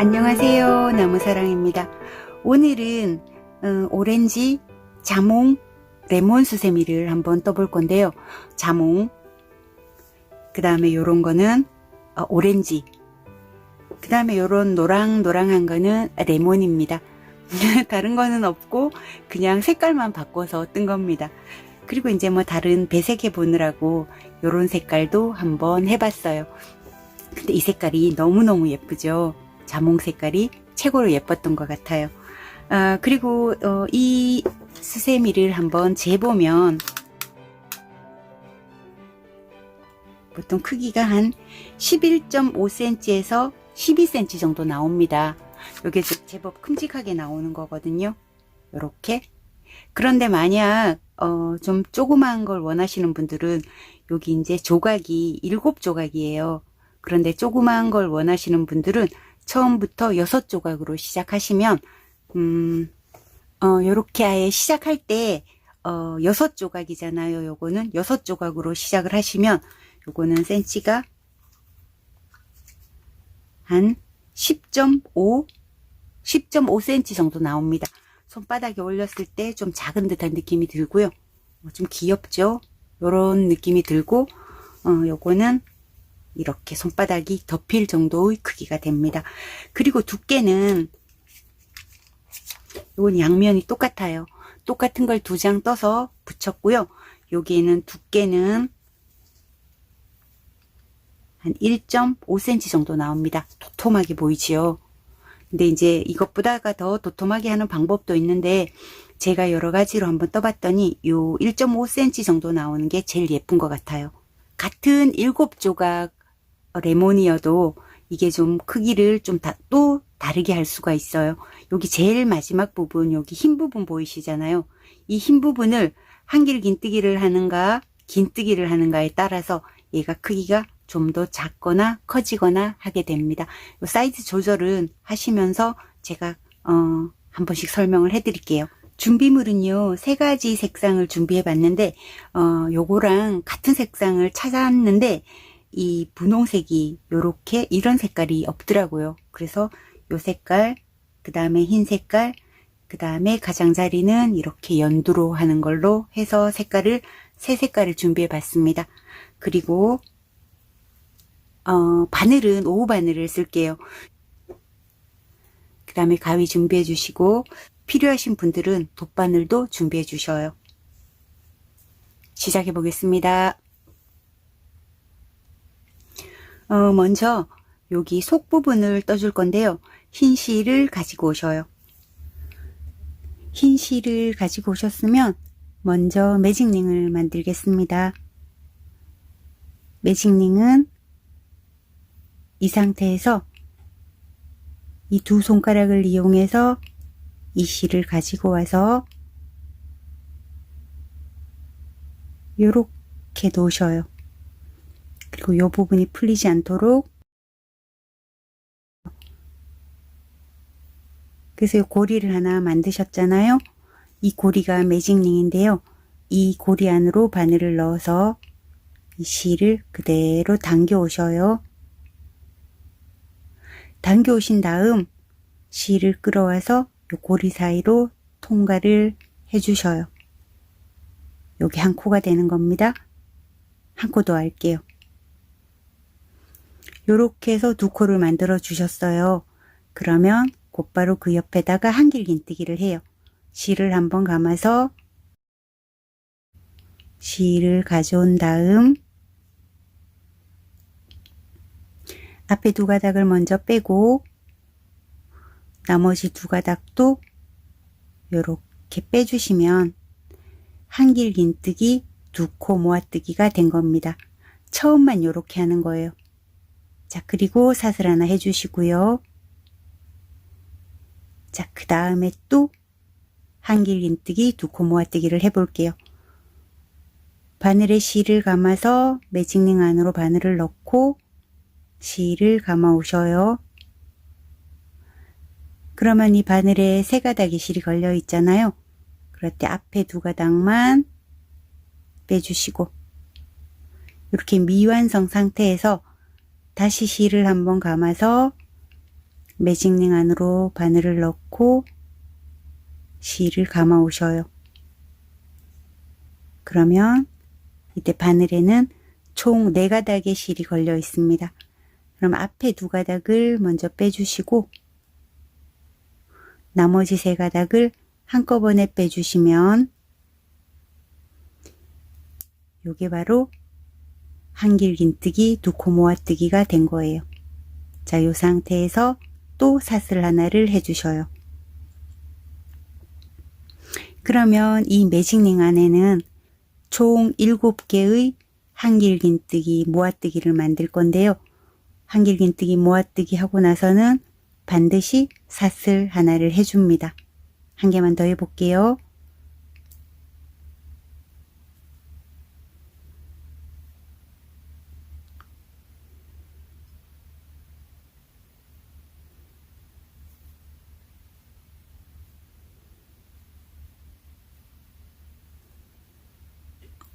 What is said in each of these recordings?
안녕하세요. 나무사랑입니다. 오늘은 오렌지, 자몽, 레몬 수세미를 한번 떠볼 건데요. 자몽, 그 다음에 요런 거는 오렌지, 그 다음에 요런 노랑노랑한 거는 레몬입니다. 다른 거는 없고 그냥 색깔만 바꿔서 뜬 겁니다. 그리고 이제 뭐 다른 배색해 보느라고 요런 색깔도 한번 해봤어요. 근데 이 색깔이 너무너무 예쁘죠. 자몽 색깔이 최고로 예뻤던 것 같아요. 그리고 이 수세미를 한번 재보면 보통 크기가 한 11.5cm에서 12cm 정도 나옵니다. 이게 제법 큼직하게 나오는 거거든요. 요렇게. 그런데 만약 좀 조그마한 걸 원하시는 분들은 여기 이제 조각이 7조각이에요. 그런데 조그마한 걸 원하시는 분들은 처음부터 6조각으로 시작하시면 요렇게 아예 시작할 때 6조각이잖아요. 요거는 6조각으로 시작을 하시면 요거는 센치가 한 10.5cm 정도 나옵니다. 손바닥에 올렸을 때 좀 작은 듯한 느낌이 들고요. 좀 귀엽죠? 요런 느낌이 들고 요거는 이렇게 손바닥이 덮일 정도의 크기가 됩니다. 그리고 두께는 이건 양면이 똑같아요. 똑같은 걸 2장 떠서 붙였고요. 여기에는 두께는 한 1.5cm 정도 나옵니다. 도톰하게 보이지요. 근데 이제 이것보다가 더 도톰하게 하는 방법도 있는데 제가 여러 가지로 한번 떠봤더니 요 1.5cm 정도 나오는 게 제일 예쁜 것 같아요. 같은 7조각 레몬이어도 이게 좀 크기를 좀 또 다르게 할 수가 있어요. 여기 제일 마지막 부분, 여기 흰 부분 보이시잖아요. 이 흰 부분을 한길 긴뜨기를 하는가 긴뜨기를 하는가에 따라서 얘가 크기가 좀 더 작거나 커지거나 하게 됩니다. 요 사이즈 조절은 하시면서 제가 한 번씩 설명을 해 드릴게요. 준비물은요 3가지 색상을 준비해 봤는데 요거랑 같은 색상을 찾았는데 이 분홍색이 요렇게 이런 색깔이 없더라고요. 그래서 요 색깔, 그 다음에 흰 색깔, 그 다음에 가장자리는 이렇게 연두로 하는 걸로 해서 색깔을 3색깔을 준비해 봤습니다. 그리고 바늘은 오후 바늘을 쓸게요. 그 다음에 가위 준비해 주시고 필요하신 분들은 돗바늘도 준비해 주셔요. 시작해 보겠습니다. 먼저 여기 속 부분을 떠줄 건데요. 흰 실을 가지고 오셔요. 흰 실을 가지고 오셨으면 먼저 매직링을 만들겠습니다. 매직링은 이 상태에서 이 2 손가락을 이용해서 이 실을 가지고 와서 요렇게 놓으셔요. 그리고 이 부분이 풀리지 않도록 그래서 이 고리를 하나 만드셨잖아요. 이 고리가 매직링인데요. 이 고리 안으로 바늘을 넣어서 이 실을 그대로 당겨 오셔요. 당겨 오신 다음 실을 끌어와서 이 고리 사이로 통과를 해 주셔요. 여기 한 코가 되는 겁니다. 한 코 더 할게요. 요렇게 해서 2코를 만들어 주셨어요. 그러면 곧바로 그 옆에다가 한길 긴뜨기를 해요. 실을 한번 감아서 실을 가져온 다음 앞에 2가닥을 먼저 빼고 나머지 2가닥도 요렇게 빼주시면 한길 긴뜨기 2코 모아뜨기가 된 겁니다. 처음만 요렇게 하는 거예요. 자, 그리고 사슬 하나 해주시고요. 자, 그 다음에 또 한길 긴뜨기 2코 모아뜨기를 해볼게요. 바늘에 실을 감아서 매직링 안으로 바늘을 넣고 실을 감아 오셔요. 그러면 이 바늘에 3가닥의 실이 걸려 있잖아요. 그럴 때 앞에 2가닥만 빼주시고 이렇게 미완성 상태에서 다시 실을 한번 감아서 매직링 안으로 바늘을 넣고 실을 감아 오셔요. 그러면 이때 바늘에는 총 4가닥의 실이 걸려 있습니다. 그럼 앞에 2가닥을 먼저 빼주시고 나머지 3가닥을 한꺼번에 빼주시면 요게 바로 한길긴뜨기 두코 모아뜨기가 된 거예요. 자, 요 상태에서 또 사슬 하나를 해주셔요. 그러면 이 매직링 안에는 총 7개의 한길긴뜨기 모아뜨기를 만들 건데요. 한길긴뜨기 모아뜨기 하고 나서는 반드시 사슬 하나를 해줍니다. 한 개만 더 해볼게요.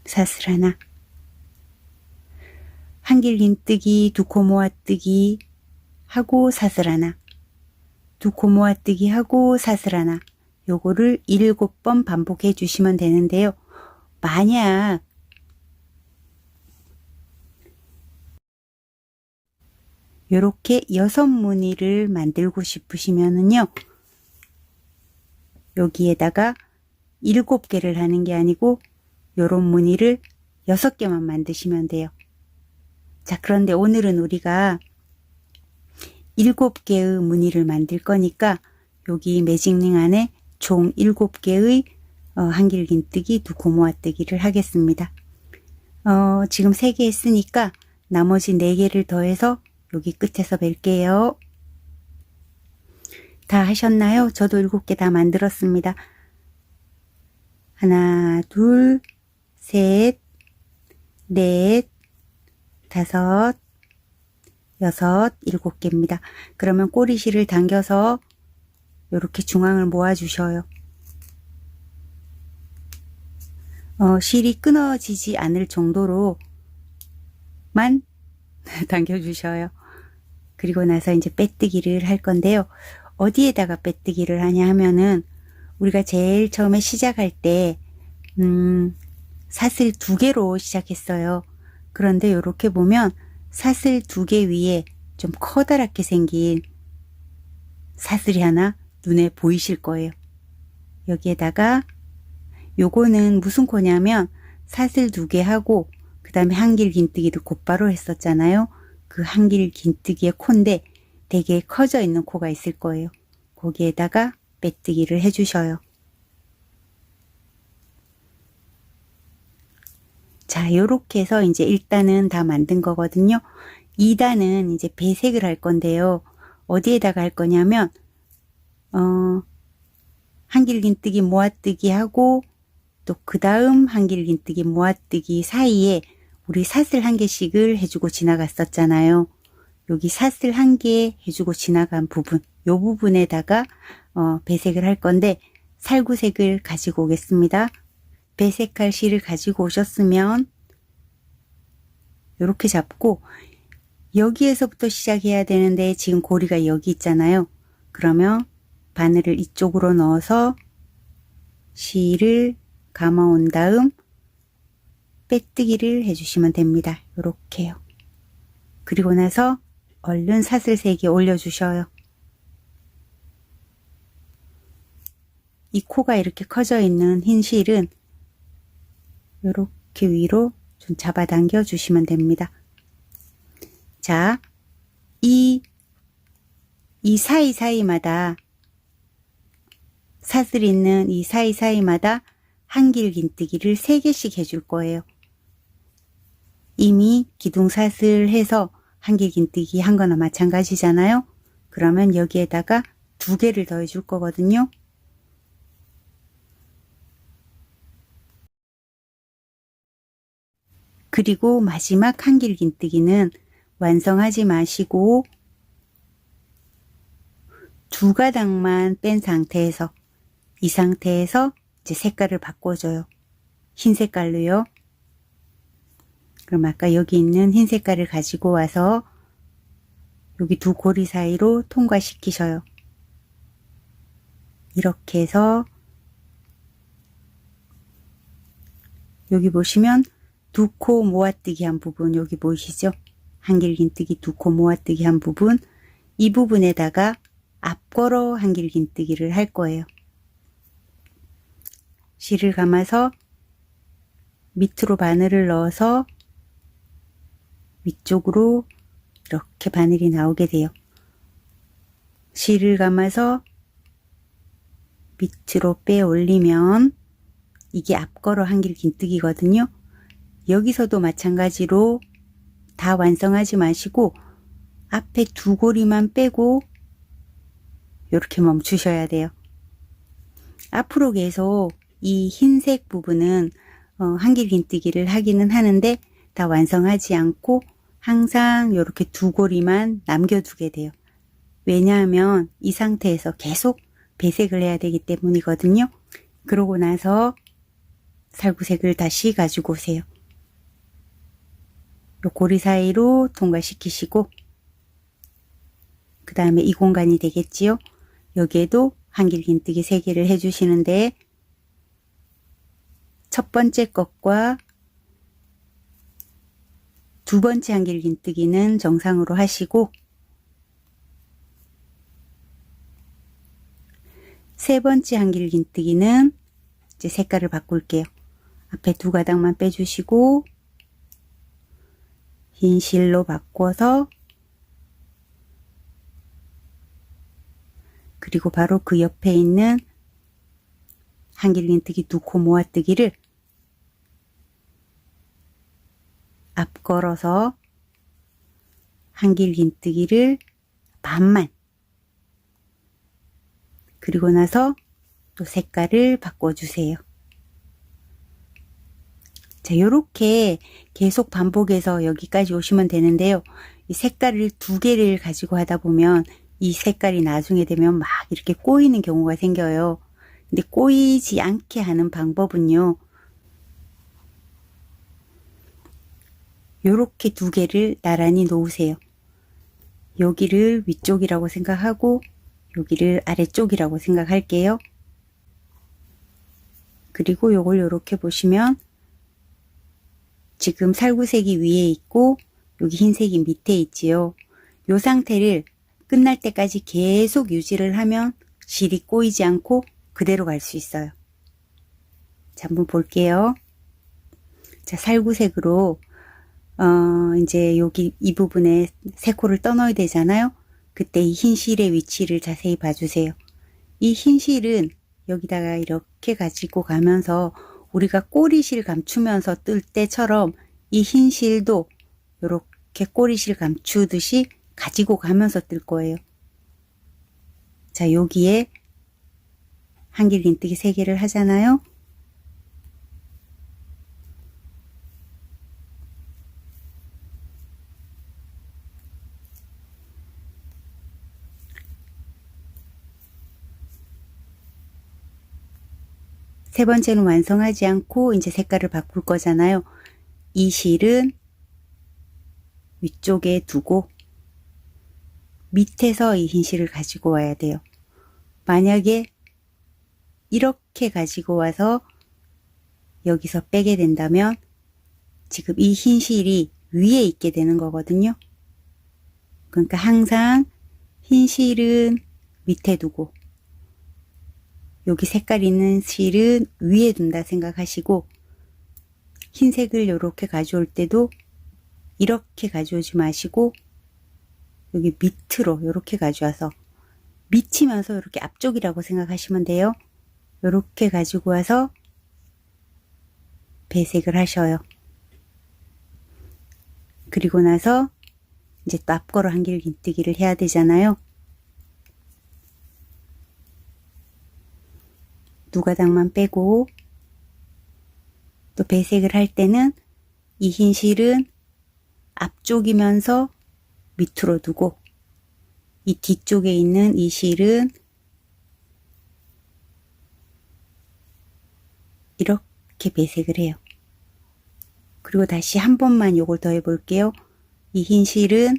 사슬 하나, 한길긴뜨기 두코 모아뜨기 하고 사슬 하나, 두코 모아뜨기 하고 사슬 하나, 요거를 7번 반복해 주시면 되는데요. 만약 요렇게 6무늬를 만들고 싶으시면은요, 여기에다가 7개를 하는 게 아니고 요런 무늬를 6개만 만드시면 돼요. 자, 그런데 오늘은 우리가 7개의 무늬를 만들 거니까 여기 매직링 안에 총 7개의 한길긴뜨기 두코 모아뜨기를 하겠습니다. 지금 3개 했으니까 나머지 4개를 더해서 여기 끝에서 뵐게요. 다 하셨나요? 저도 7개 다 만들었습니다. 하나, 둘, 셋, 넷, 다섯, 여섯, 7개입니다. 그러면 꼬리실을 당겨서 이렇게 중앙을 모아 주셔요. 실이 끊어지지 않을 정도로만 당겨 주셔요. 그리고 나서 이제 빼뜨기를 할 건데요. 어디에다가 빼뜨기를 하냐 하면은 우리가 제일 처음에 시작할 때 사슬 2개로 시작했어요. 그런데 이렇게 보면 사슬 2개 위에 좀 커다랗게 생긴 사슬이 하나 눈에 보이실 거예요. 여기에다가 요거는 무슨 코냐면 사슬 2개 하고 그 다음에 한길긴뜨기도 곧바로 했었잖아요. 그 한길긴뜨기의 코인데 되게 커져 있는 코가 있을 거예요. 거기에다가 빼뜨기를 해주셔요. 자, 요렇게 해서 이제 1단은 다 만든 거거든요. 2단은 이제 배색을 할 건데요. 어디에다가 할 거냐면 한길긴뜨기 모아뜨기 하고 또 그 다음 한길긴뜨기 모아뜨기 사이에 우리 사슬 1개씩을 해주고 지나갔었잖아요. 여기 사슬 1개 해주고 지나간 부분, 요 부분에다가 배색을 할 건데 살구색을 가지고 오겠습니다. 배색할 실을 가지고 오셨으면 이렇게 잡고 여기에서부터 시작해야 되는데 지금 고리가 여기 있잖아요. 그러면 바늘을 이쪽으로 넣어서 실을 감아 온 다음 빼뜨기를 해주시면 됩니다. 이렇게요. 그리고 나서 얼른 사슬 3개 올려주셔요. 이 코가 이렇게 커져 있는 흰 실은 이렇게 위로 좀 잡아당겨 주시면 됩니다. 자, 이 사이사이마다 사슬 있는 이 사이사이마다 한길긴뜨기를 3개씩 해줄 거예요. 이미 기둥사슬 해서 한길긴뜨기 한 거나 마찬가지잖아요. 그러면 여기에다가 2개를 더 해줄 거거든요. 그리고 마지막 한길긴뜨기는 완성하지 마시고 2가닥만 뺀 상태에서 이 상태에서 이제 색깔을 바꿔줘요. 흰 색깔로요. 그럼 아까 여기 있는 흰 색깔을 가지고 와서 여기 두 고리 사이로 통과시키셔요. 이렇게 해서 여기 보시면 두 코 모아뜨기 한 부분 여기 보이시죠? 한길긴뜨기 두 코 모아뜨기 한 부분, 이 부분에다가 앞걸어 한길긴뜨기를 할 거예요. 실을 감아서 밑으로 바늘을 넣어서 위쪽으로 이렇게 바늘이 나오게 돼요. 실을 감아서 밑으로 빼 올리면 이게 앞걸어 한길긴뜨기거든요. 여기서도 마찬가지로 다 완성하지 마시고 앞에 두 고리만 빼고 이렇게 멈추셔야 돼요. 앞으로 계속 이 흰색 부분은 한길긴뜨기를 하기는 하는데 다 완성하지 않고 항상 이렇게 두 고리만 남겨두게 돼요. 왜냐하면 이 상태에서 계속 배색을 해야 되기 때문이거든요. 그러고 나서 살구색을 다시 가지고 오세요. 요 고리 사이로 통과시키시고 그 다음에 이 공간이 되겠지요. 여기에도 한길긴뜨기 3개를 해주시는데 첫 번째 것과 두 번째 한길긴뜨기는 정상으로 하시고 세 번째 한길긴뜨기는 이제 색깔을 바꿀게요. 앞에 두 가닥만 빼주시고 흰 실로 바꿔서 그리고 바로 그 옆에 있는 한길긴뜨기 두 코 모아뜨기를 앞 걸어서 한길긴뜨기를 반만, 그리고 나서 또 색깔을 바꿔주세요. 자, 요렇게 계속 반복해서 여기까지 오시면 되는데요. 이 색깔을 두 개를 가지고 하다 보면 이 색깔이 나중에 되면 막 이렇게 꼬이는 경우가 생겨요. 근데 꼬이지 않게 하는 방법은요. 요렇게 두 개를 나란히 놓으세요. 여기를 위쪽이라고 생각하고 여기를 아래쪽이라고 생각할게요. 그리고 요걸 요렇게 보시면 지금 살구색이 위에 있고 여기 흰색이 밑에 있지요. 요 상태를 끝날 때까지 계속 유지를 하면 실이 꼬이지 않고 그대로 갈 수 있어요. 자, 한번 볼게요. 자, 살구색으로 이제 여기 이 부분에 세 코를 떠넣어야 되잖아요. 그때 이 흰 실의 위치를 자세히 봐주세요. 이 흰 실은 여기다가 이렇게 가지고 가면서 우리가 꼬리실 감추면서 뜰 때처럼 이 흰 실도 이렇게 꼬리실 감추듯이 가지고 가면서 뜰 거예요. 자, 여기에 한길긴뜨기 3개를 하잖아요. 세 번째는 완성하지 않고 이제 색깔을 바꿀 거잖아요. 이 실은 위쪽에 두고 밑에서 이 흰 실을 가지고 와야 돼요. 만약에 이렇게 가지고 와서 여기서 빼게 된다면 지금 이 흰 실이 위에 있게 되는 거거든요. 그러니까 항상 흰 실은 밑에 두고 여기 색깔 있는 실은 위에 둔다 생각하시고 흰색을 이렇게 가져올 때도 이렇게 가져오지 마시고 여기 밑으로 이렇게 가져와서 미치면서 이렇게 앞쪽이라고 생각하시면 돼요. 이렇게 가지고 와서 배색을 하셔요. 그리고 나서 이제 또 앞걸어 한길긴뜨기를 해야 되잖아요. 두 가닥만 빼고 또 배색을 할 때는 이 흰 실은 앞쪽이면서 밑으로 두고 이 뒤쪽에 있는 이 실은 이렇게 배색을 해요. 그리고 다시 한 번만 요걸 더 해볼게요. 이 흰 실은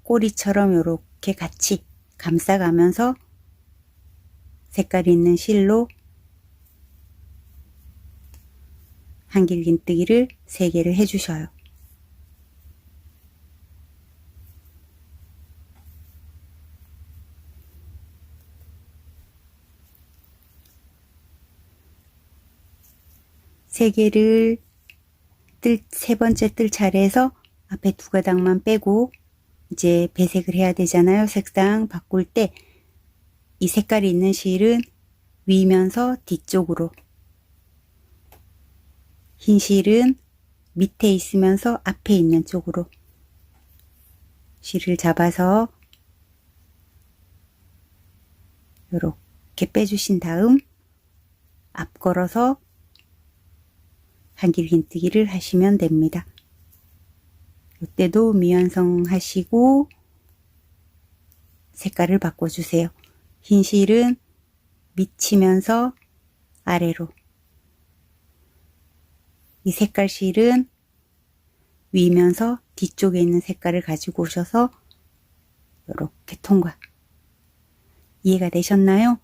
꼬리처럼 이렇게 같이 감싸가면서 색깔 있는 실로 한길긴뜨기를 3개를 해주셔요. 세 개를 세 번째 뜰 차례에서 앞에 2가닥만 빼고 이제 배색을 해야 되잖아요. 색상 바꿀 때 이 색깔이 있는 실은 위면서 뒤쪽으로, 흰 실은 밑에 있으면서 앞에 있는 쪽으로 실을 잡아서 이렇게 빼주신 다음 앞 걸어서 한길긴뜨기를 하시면 됩니다. 이때도 미완성 하시고 색깔을 바꿔주세요. 흰 실은 미치면서 아래로, 이 색깔 실은 위면서 뒤쪽에 있는 색깔을 가지고 오셔서 이렇게 통과. 이해가 되셨나요?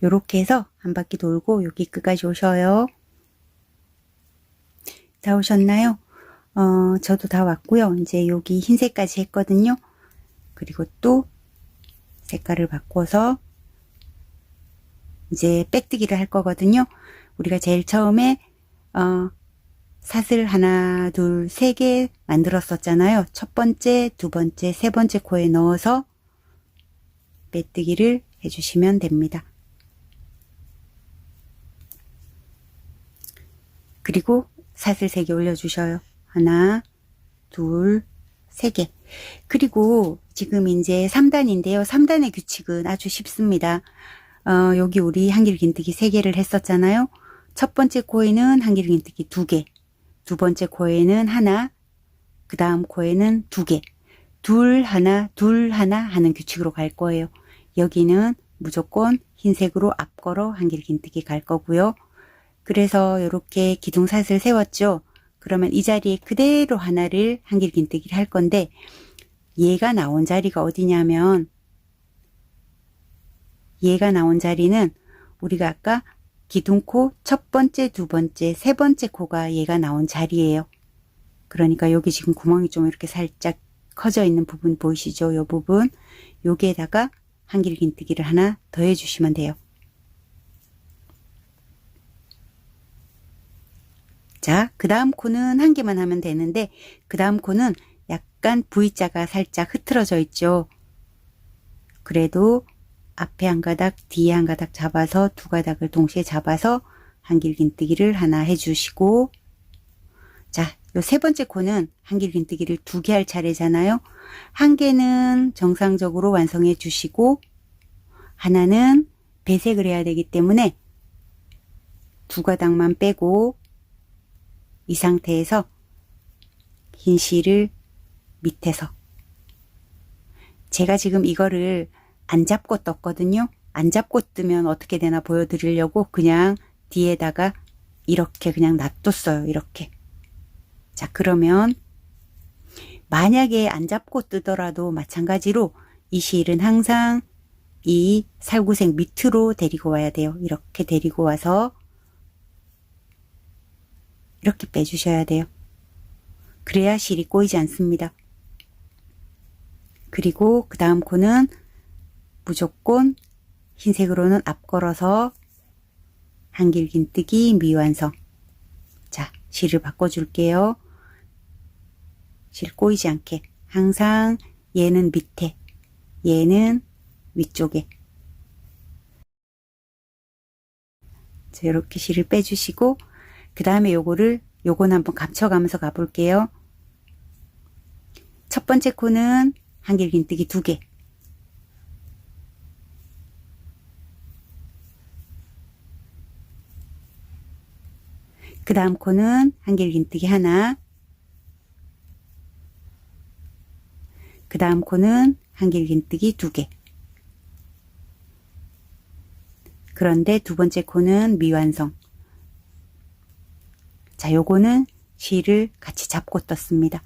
이렇게 해서 한 바퀴 돌고 여기 끝까지 오셔요. 다 오셨나요? 저도 다 왔고요. 이제 여기 흰색까지 했거든요. 그리고 또 색깔을 바꿔서 이제 빽뜨기를 할 거거든요. 우리가 제일 처음에 사슬 하나, 둘, 3개 만들었었잖아요. 첫 번째, 두 번째, 세 번째 코에 넣어서 빼뜨기를 해주시면 됩니다. 그리고 사슬 3개 올려주셔요. 하나, 둘, 3개. 그리고 지금 이제 3단인데요. 3단의 규칙은 아주 쉽습니다. 여기 우리 한길긴뜨기 3개를 했었잖아요. 첫 번째 코에는 한길긴뜨기 2개, 두 번째 코에는 하나, 그 다음 코에는 2개, 둘 하나 둘 하나 하는 규칙으로 갈 거예요. 여기는 무조건 흰색으로 앞걸어 한길긴뜨기 갈 거고요. 그래서 이렇게 기둥사슬 세웠죠. 그러면 이 자리에 그대로 하나를 한길긴뜨기를 할 건데, 얘가 나온 자리가 어디냐면, 얘가 나온 자리는 우리가 아까 기둥코 첫 번째, 두 번째, 세 번째 코가 얘가 나온 자리예요. 그러니까 여기 지금 구멍이 좀 이렇게 살짝 커져 있는 부분 보이시죠? 이 부분, 여기에다가 한길긴뜨기를 하나 더 해주시면 돼요. 자, 그 다음 코는 한 개만 하면 되는데, 그 다음 코는 약간 V자가 살짝 흐트러져 있죠. 그래도 앞에 한 가닥, 뒤에 한 가닥 잡아서 2가닥을 동시에 잡아서 한길긴뜨기를 하나 해주시고, 자, 요 세 번째 코는 한길긴뜨기를 2개 할 차례잖아요. 한 개는 정상적으로 완성해 주시고, 하나는 배색을 해야 되기 때문에 2가닥만 빼고, 이 상태에서 흰 실을 밑에서, 제가 지금 이거를 안 잡고 떴거든요. 안 잡고 뜨면 어떻게 되나 보여드리려고 그냥 뒤에다가 이렇게 그냥 놔뒀어요. 이렇게. 자, 그러면 만약에 안 잡고 뜨더라도 마찬가지로 이 실은 항상 이 살구색 밑으로 데리고 와야 돼요. 이렇게 데리고 와서 이렇게 빼주셔야 돼요. 그래야 실이 꼬이지 않습니다. 그리고 그 다음 코는 무조건 흰색으로는 앞걸어서 한길긴뜨기 미완성. 자, 실을 바꿔줄게요. 실 꼬이지 않게 항상 얘는 밑에, 얘는 위쪽에. 자, 이렇게 실을 빼주시고, 그 다음에 요거는 한번 감춰가면서 가볼게요. 첫 번째 코는 한길긴뜨기 2개. 그 다음 코는 한길긴뜨기 하나. 그 다음 코는 한길긴뜨기 2개. 그런데 두 번째 코는 미완성. 자, 요거는 실을 같이 잡고 떴습니다.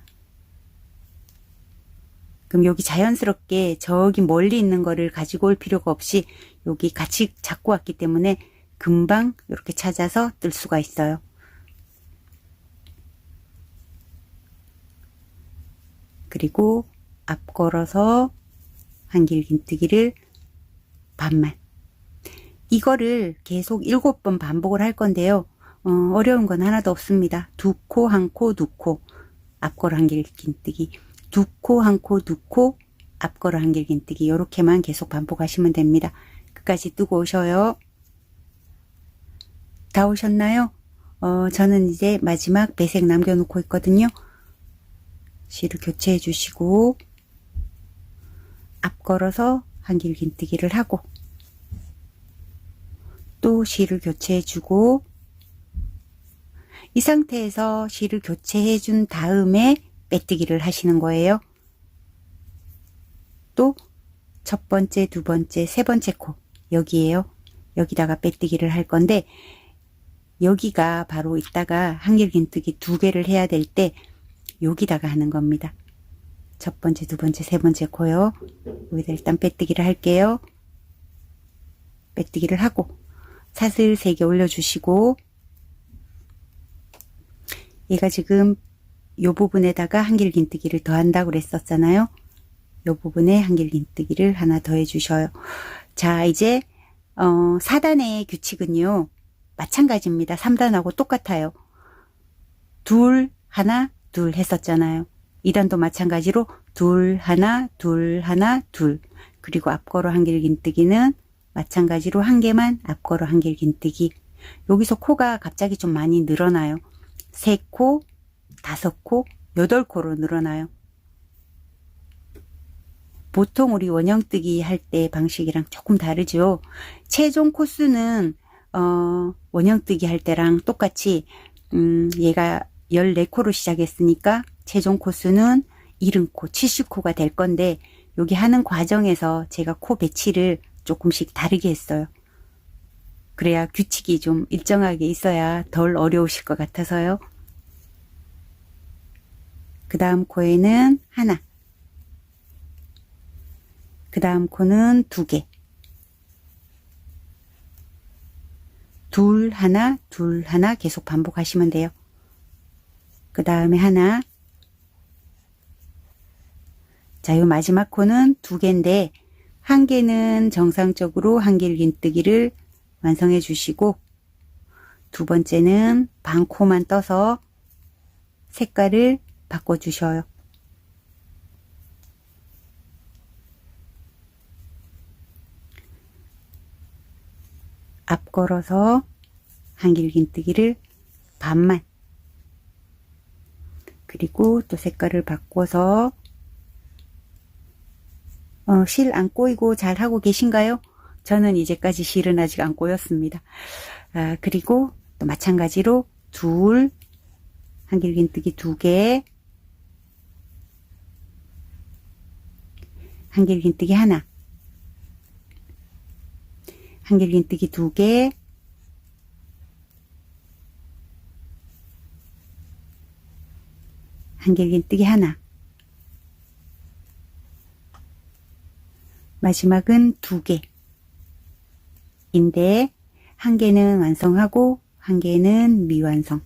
그럼 여기 자연스럽게 저기 멀리 있는 거를 가지고 올 필요가 없이 여기 같이 잡고 왔기 때문에 금방 이렇게 찾아서 뜰 수가 있어요. 그리고 앞 걸어서 한길긴뜨기를 반만. 이거를 계속 7번 반복을 할 건데요. 어려운 건 하나도 없습니다. 두 코, 한 코, 두 코, 앞걸어 한길긴뜨기, 두 코, 한 코, 두 코, 앞걸어 한길긴뜨기, 이렇게만 계속 반복하시면 됩니다. 끝까지 뜨고 오셔요. 다 오셨나요? 저는 이제 마지막 배색 남겨놓고 있거든요. 실을 교체해 주시고 앞걸어서 한길긴뜨기를 하고 또 실을 교체해 주고 이 상태에서 실을 교체해 준 다음에 빼뜨기를 하시는 거예요. 또 첫 번째, 두 번째, 세 번째 코 여기에요. 여기다가 빼뜨기를 할 건데 여기가 바로 이따가 한길긴뜨기 2개를 해야 될 때 여기다가 하는 겁니다. 첫 번째, 두 번째, 세 번째 코요. 여기다 일단 빼뜨기를 할게요. 빼뜨기를 하고 사슬 3개 올려주시고 얘가 지금 요 부분에다가 한길긴뜨기를 더한다고 그랬었잖아요. 요 부분에 한길긴뜨기를 하나 더 해주셔요. 자, 이제 4단의 규칙은요. 마찬가지입니다. 3단하고 똑같아요. 둘, 하나, 둘 했었잖아요. 2단도 마찬가지로 둘, 하나, 둘, 하나, 둘. 그리고 앞걸어 한길긴뜨기는 마찬가지로 1개만 앞걸어 한길긴뜨기. 여기서 코가 갑자기 좀 많이 늘어나요. 3코, 5코, 8코로 늘어나요. 보통 우리 원형뜨기 할 때 방식이랑 조금 다르죠. 최종 코수는 원형뜨기 할 때랑 똑같이 얘가 14코로 시작했으니까 최종 코수는 70코, 70코가 될 건데 여기 하는 과정에서 제가 코 배치를 조금씩 다르게 했어요. 그래야 규칙이 좀 일정하게 있어야 덜 어려우실 것 같아서요. 그 다음 코에는 하나, 그 다음 코는 2개, 둘, 하나, 둘, 하나 계속 반복하시면 돼요. 그 다음에 하나. 자, 요 마지막 코는 2개인데 1개는 정상적으로 한길긴뜨기를 완성해 주시고 두 번째는 반코만 떠서 색깔을 바꿔 주셔요. 앞 걸어서 한길긴뜨기를 반만, 그리고 또 색깔을 바꿔서 실 안 꼬이고 잘 하고 계신가요? 저는 이제까지 실은 아직 안 꼬였습니다. 그리고 또 마찬가지로 둘, 한길긴뜨기 2개, 한길긴뜨기 하나, 한길긴뜨기 2개, 한길긴뜨기 하나, 마지막은 2개인데 1개는 완성하고 1개는 미완성.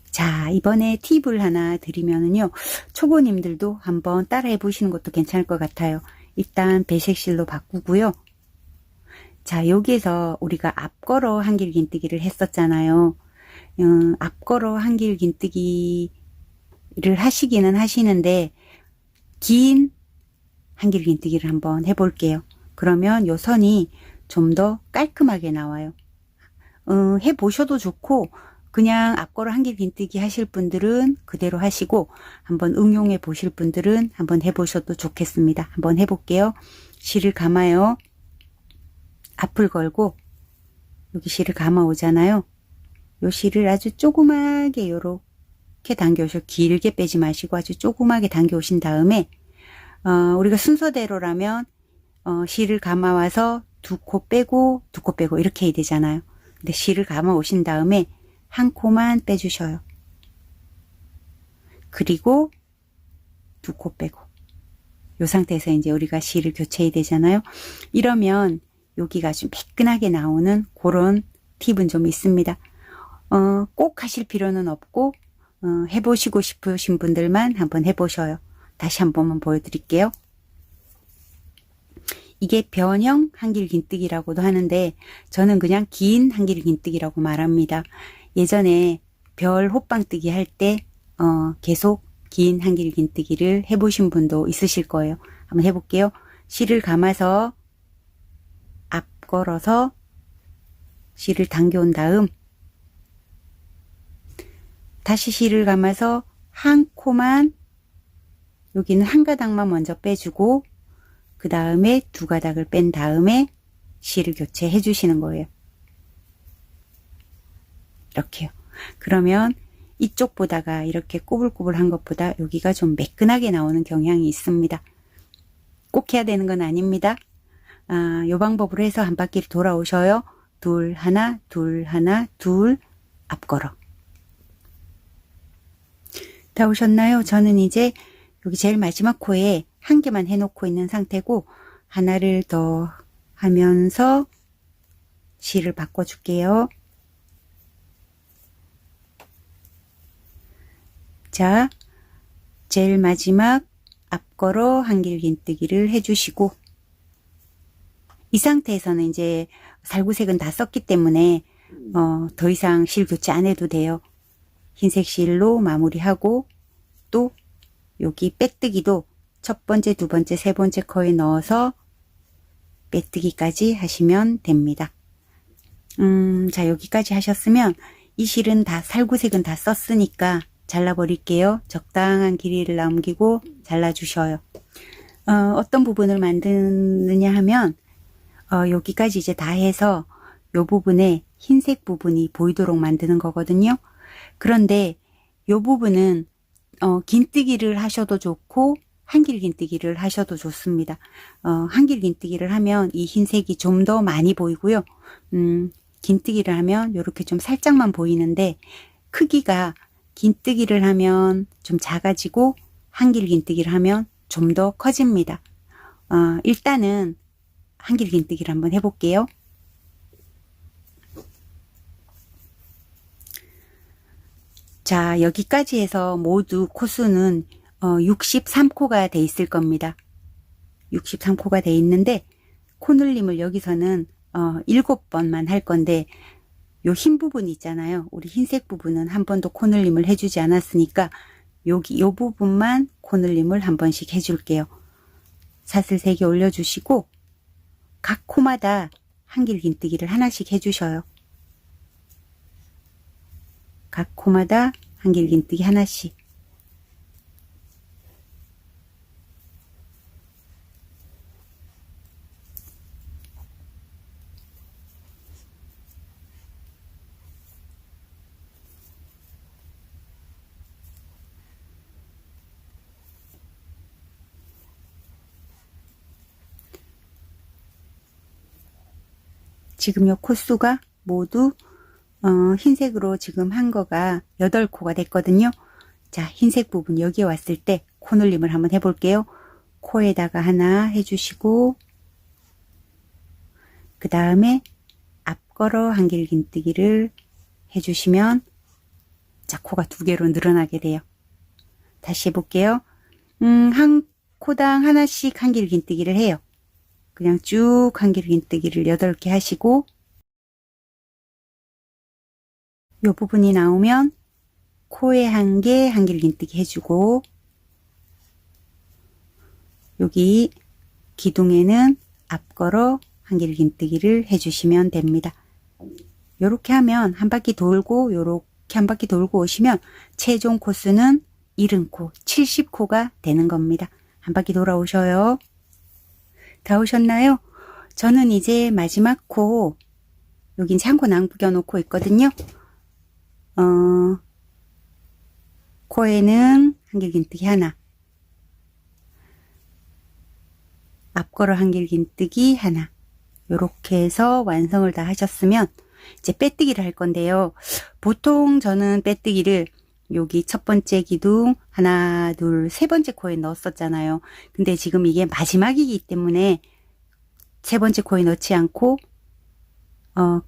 자, 이번에 팁을 하나 드리면은요, 초보님들도 한번 따라해 보시는 것도 괜찮을 것 같아요. 일단 배색실로 바꾸고요. 자, 여기에서 우리가 앞걸어 한길긴뜨기를 했었잖아요. 앞걸어 한길긴뜨기를 하시기는 하시는데 긴 한길긴뜨기를 한번 해볼게요. 그러면 요 선이 좀 더 깔끔하게 나와요. 해보셔도 좋고 그냥 앞걸어 한길긴뜨기 하실 분들은 그대로 하시고 한번 응용해 보실 분들은 한번 해보셔도 좋겠습니다. 한번 해볼게요. 실을 감아요. 앞을 걸고 여기 실을 감아 오잖아요. 요 실을 아주 조그맣게 요렇게 당겨 오셔. 길게 빼지 마시고 아주 조그맣게 당겨 오신 다음에 우리가 순서대로라면 실을 감아 와서 2코 빼고 2코 빼고 이렇게 해야 되잖아요. 근데 실을 감아 오신 다음에 한 코만 빼주셔요. 그리고 2코 빼고 요 상태에서 이제 우리가 실을 교체해야 되잖아요. 이러면 여기가 좀 매끈하게 나오는 그런 팁은 좀 있습니다. 꼭 하실 필요는 없고 해보시고 싶으신 분들만 한번 해보셔요. 다시 한 번만 보여드릴게요. 이게 변형 한길긴뜨기라고도 하는데 저는 그냥 긴 한길긴뜨기라고 말합니다. 예전에 별 호빵뜨기 할 때 계속 긴 한길긴뜨기를 해보신 분도 있으실 거예요. 한번 해볼게요. 실을 감아서 앞 걸어서 실을 당겨온 다음 다시 실을 감아서 한 코만, 여기는 한 가닥만 먼저 빼주고 그 다음에 두 가닥을 뺀 다음에 실을 교체해 주시는 거예요. 이렇게요. 그러면 이쪽보다가 이렇게 꼬불꼬불한 것보다 여기가 좀 매끈하게 나오는 경향이 있습니다. 꼭 해야 되는 건 아닙니다. 요 방법으로 해서 한 바퀴를 돌아오셔요. 둘, 하나, 둘, 하나, 둘, 앞걸어. 다 오셨나요? 저는 이제 여기 제일 마지막 코에 한 개만 해놓고 있는 상태고 하나를 더 하면서 실을 바꿔줄게요. 자, 제일 마지막 앞걸어 한길긴뜨기를 해주시고 이 상태에서는 이제 살구색은 다 썼기 때문에 더 이상 실 교체 안 해도 돼요. 흰색 실로 마무리하고 또 여기 빼뜨기도 첫 번째, 두 번째, 세 번째 코에 넣어서 빼뜨기까지 하시면 됩니다. 자, 여기까지 하셨으면 이 실은 다 살구색은 다 썼으니까 잘라버릴게요. 적당한 길이를 남기고 잘라주셔요. 어떤 부분을 만드느냐 하면 여기까지 이제 다 해서 요 부분에 흰색 부분이 보이도록 만드는 거거든요. 그런데 요 부분은 긴뜨기를 하셔도 좋고 한길긴뜨기를 하셔도 좋습니다. 한길긴뜨기를 하면 이 흰색이 좀 더 많이 보이고요. 긴뜨기를 하면 이렇게 좀 살짝만 보이는데 크기가 긴뜨기를 하면 좀 작아지고 한길긴뜨기를 하면 좀 더 커집니다. 일단은 한길긴뜨기를 한번 해볼게요. 자, 여기까지 해서 모두 코수는 63코가 돼 있을 겁니다. 63코가 돼 있는데 코늘림을 여기서는 7번만 할 건데 요 흰 부분 있잖아요. 우리 흰색 부분은 한 번도 코늘림을 해주지 않았으니까 여기 요 부분만 코늘림을 한 번씩 해줄게요. 사슬 3개 올려주시고 각 코마다 한길긴뜨기를 하나씩 해주셔요. 각 코마다 한길긴뜨기 하나씩. 지금 요 코수가 모두 흰색으로 지금 한 거가 8코가 됐거든요. 자, 흰색 부분 여기에 왔을 때 코늘림을 한번 해볼게요. 코에다가 하나 해주시고 그 다음에 앞걸어 한길긴뜨기를 해주시면 자, 코가 2개로 늘어나게 돼요. 다시 해볼게요. 한 코당 하나씩 한길긴뜨기를 해요. 그냥 쭉 한길긴뜨기를 8개 하시고 이 부분이 나오면 코에 한 개 한길긴뜨기 해주고 여기 기둥에는 앞걸어 한길긴뜨기를 해주시면 됩니다. 요렇게 하면 한 바퀴 돌고 요렇게 한 바퀴 돌고 오시면 최종 코수는 70코, 70코가 되는 겁니다. 한 바퀴 돌아오셔요. 다 오셨나요? 저는 이제 마지막 코 여긴 창고 남겨 놓고 있거든요. 코에는 한길긴뜨기 하나, 앞걸어 한길긴뜨기 하나, 요렇게 해서 완성을 다 하셨으면 이제 빼뜨기를 할 건데요. 보통 저는 빼뜨기를 여기 첫 번째 기둥 하나 둘 세 번째 코에 넣었었잖아요. 근데 지금 이게 마지막이기 때문에 세 번째 코에 넣지 않고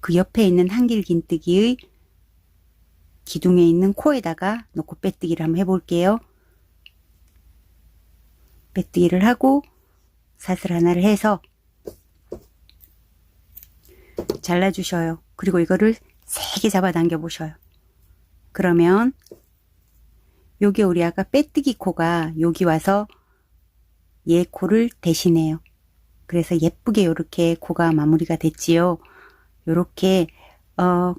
그 옆에 있는 한길긴뜨기의 기둥에 있는 코에다가 넣고 빼뜨기를 한번 해볼게요. 빼뜨기를 하고 사슬 하나를 해서 잘라주셔요. 그리고 이거를 세게 잡아당겨 보셔요. 그러면 여기 우리 아까 빼뜨기 코가 여기 와서 얘 코를 대신해요. 그래서 예쁘게 이렇게 코가 마무리가 됐지요. 요렇게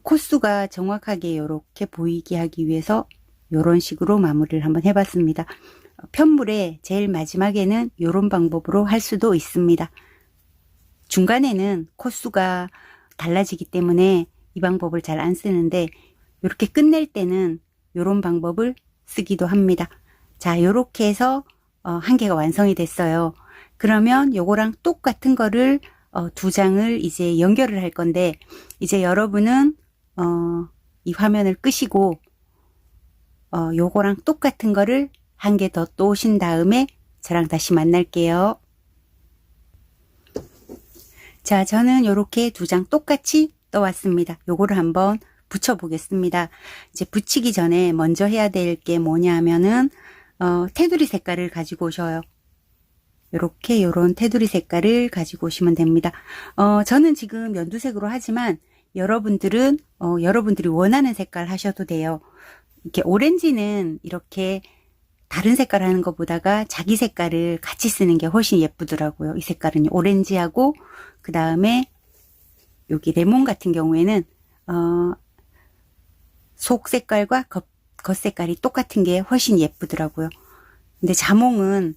코수가 정확하게 이렇게 보이게 하기 위해서 이런 식으로 마무리를 한번 해봤습니다. 편물의 제일 마지막에는 이런 방법으로 할 수도 있습니다. 중간에는 코수가 달라지기 때문에 이 방법을 잘 안 쓰는데 이렇게 끝낼 때는 이런 방법을 쓰기도 합니다. 자, 이렇게 해서 한 개가 완성이 됐어요. 그러면 요거랑 똑같은 거를 두 장을 이제 연결을 할 건데, 이제 여러분은 이 화면을 끄시고 요거랑 똑같은 거를 한 개 더 또 오신 다음에 저랑 다시 만날게요. 자, 저는 요렇게 두 장 똑같이 떠왔습니다. 요거를 한번 붙여 보겠습니다. 이제 붙이기 전에 먼저 해야 될 게 뭐냐 하면은 테두리 색깔을 가지고 오셔요. 요렇게 요런 테두리 색깔을 가지고 오시면 됩니다. 저는 지금 연두색으로 하지만 여러분들은 여러분들이 원하는 색깔 하셔도 돼요. 이렇게 오렌지는 이렇게 다른 색깔 하는 것보다가 자기 색깔을 같이 쓰는 게 훨씬 예쁘더라고요. 이 색깔은 오렌지하고 그 다음에 여기 레몬 같은 경우에는 속 색깔과 겉 색깔이 똑같은 게 훨씬 예쁘더라고요. 근데 자몽은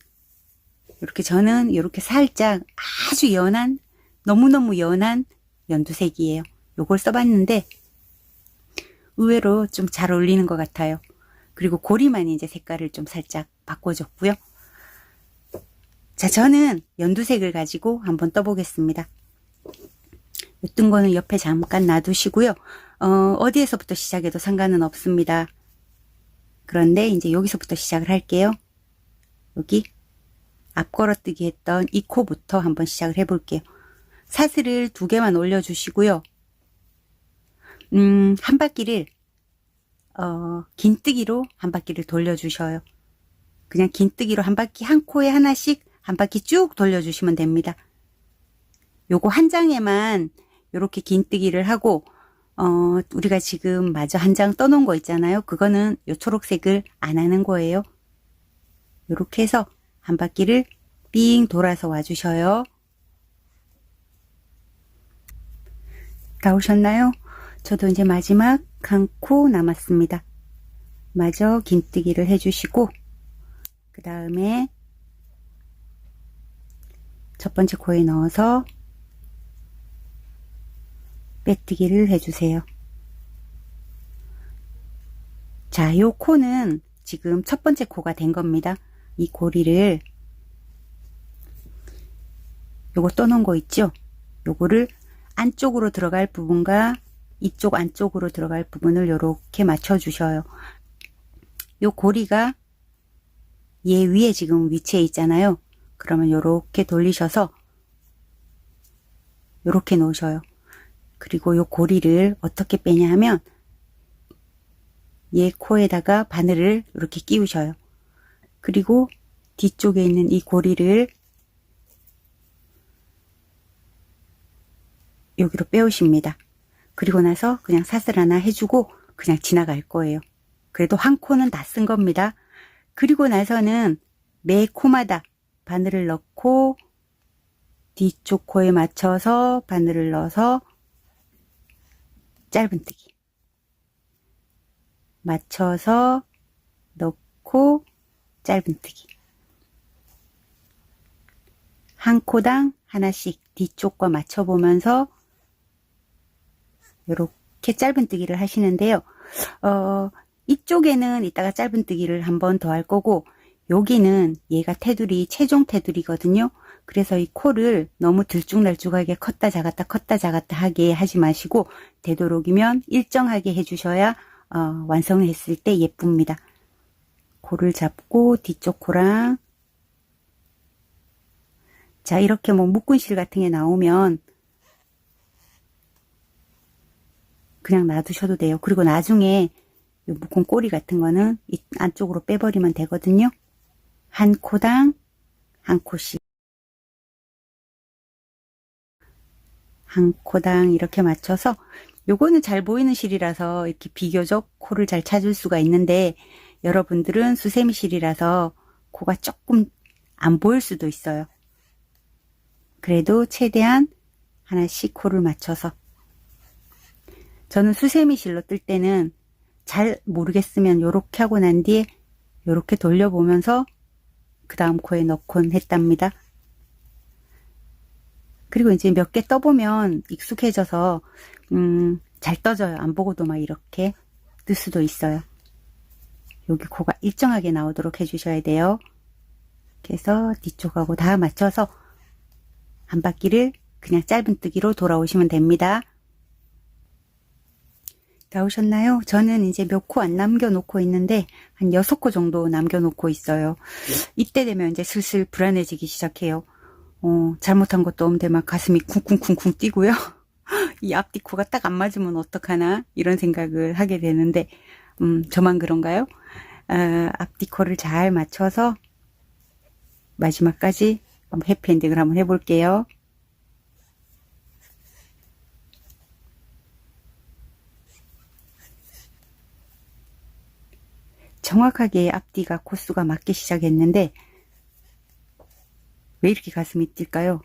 이렇게 저는 이렇게 살짝 아주 연한, 너무너무 연한 연두색이에요. 요걸 써봤는데 의외로 좀 잘 어울리는 것 같아요. 그리고 고리만 이제 색깔을 좀 살짝 바꿔줬고요. 자, 저는 연두색을 가지고 한번 떠보겠습니다. 요 뜬 거는 옆에 잠깐 놔두시고요. 어디에서부터 시작해도 상관은 없습니다. 그런데 이제 여기서부터 시작을 할게요. 여기 앞걸어뜨기 했던 이 코부터 한번 시작을 해볼게요. 사슬을 두 개만 올려주시고요. 한 바퀴를 긴뜨기로 한 바퀴를 돌려주셔요. 그냥 긴뜨기로 한 바퀴, 한 코에 하나씩 한 바퀴 쭉 돌려주시면 됩니다. 요거 한 장에만 요렇게 긴뜨기를 하고 우리가 지금 마저 한 장 떠놓은 거 있잖아요. 그거는 요 초록색을 안 하는 거예요. 요렇게 해서 한 바퀴를 삥 돌아서 와주셔요. 다 오셨나요? 저도 이제 마지막 한 코 남았습니다. 마저 긴뜨기를 해주시고 그 다음에 첫 번째 코에 넣어서 빼뜨기를 해주세요. 자, 요 코는 지금 첫 번째 코가 된 겁니다. 이 고리를 요거 떠놓은 거 있죠? 요거를 안쪽으로 들어갈 부분과 이쪽 안쪽으로 들어갈 부분을 요렇게 맞춰 주셔요. 요 고리가 얘 위에 지금 위치해 있잖아요. 그러면 요렇게 돌리셔서 요렇게 놓으셔요. 그리고 요 고리를 어떻게 빼냐 하면 얘 코에다가 바늘을 이렇게 끼우셔요. 그리고 뒤쪽에 있는 이 고리를 여기로 빼오십니다. 그리고 나서 그냥 사슬 하나 해주고 그냥 지나갈 거예요. 그래도 한 코는 다 쓴 겁니다. 그리고 나서는 매 코마다 바늘을 넣고 뒤쪽 코에 맞춰서 바늘을 넣어서 짧은뜨기 맞춰서 넣고 짧은뜨기 한 코당 하나씩 뒤쪽과 맞춰보면서 이렇게 짧은뜨기를 하시는데요. 이쪽에는 이따가 짧은뜨기를 한 번 더 할 거고 여기는 얘가 테두리 최종 테두리거든요. 그래서 이 코를 너무 들쭉날쭉하게 컸다 작았다 하게 하지 마시고 되도록이면 일정하게 해주셔야 완성했을 때 예쁩니다. 코를 잡고 뒤쪽 코랑 자 이렇게 뭐 묶은 실 같은 게 나오면 그냥 놔두셔도 돼요. 그리고 나중에 이 묶은 꼬리 같은 거는 이 안쪽으로 빼버리면 되거든요. 한 코당 한 코씩 한 코당 이렇게 맞춰서 요거는 잘 보이는 실이라서 이렇게 비교적 코를 잘 찾을 수가 있는데 여러분들은 수세미 실이라서 코가 조금 안 보일 수도 있어요. 그래도 최대한 하나씩 코를 맞춰서 저는 수세미 실로 뜰 때는 잘 모르겠으면 요렇게 하고 난 뒤에 요렇게 돌려보면서 그 다음 코에 넣곤 했답니다. 그리고 이제 몇 개 떠보면 익숙해져서 잘 떠져요. 안 보고도 막 이렇게 뜰 수도 있어요. 여기 코가 일정하게 나오도록 해주셔야 돼요. 그래서 뒤쪽하고 다 맞춰서 한 바퀴를 그냥 짧은 뜨기로 돌아오시면 됩니다. 다 오셨나요? 저는 이제 몇 코 안 남겨놓고 있는데 한 6코 정도 남겨놓고 있어요. 이때 되면 이제 슬슬 불안해지기 시작해요. 잘못한 것도 없는데 막 가슴이 쿵쿵쿵쿵 뛰고요. 이 앞뒤 코가 딱 안 맞으면 어떡하나 이런 생각을 하게 되는데 저만 그런가요? 앞뒤 코를 잘 맞춰서 마지막까지 한번 해피엔딩을 한번 해볼게요. 정확하게 앞뒤가 코수가 맞기 시작했는데 왜 이렇게 가슴이 뛸까요?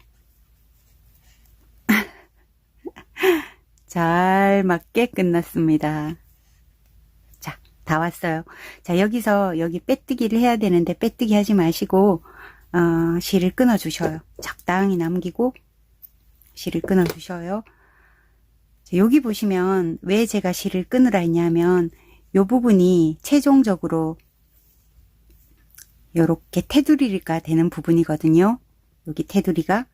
잘 맞게 끝났습니다. 자, 다 왔어요. 자, 여기서 여기 빼뜨기를 해야 되는데 빼뜨기 하지 마시고 실을 끊어 주셔요. 적당히 남기고 실을 끊어 주셔요. 자, 여기 보시면 왜 제가 실을 끊으라 했냐면 요 부분이 최종적으로 요렇게 테두리가 되는 부분이거든요. 여기 테두리가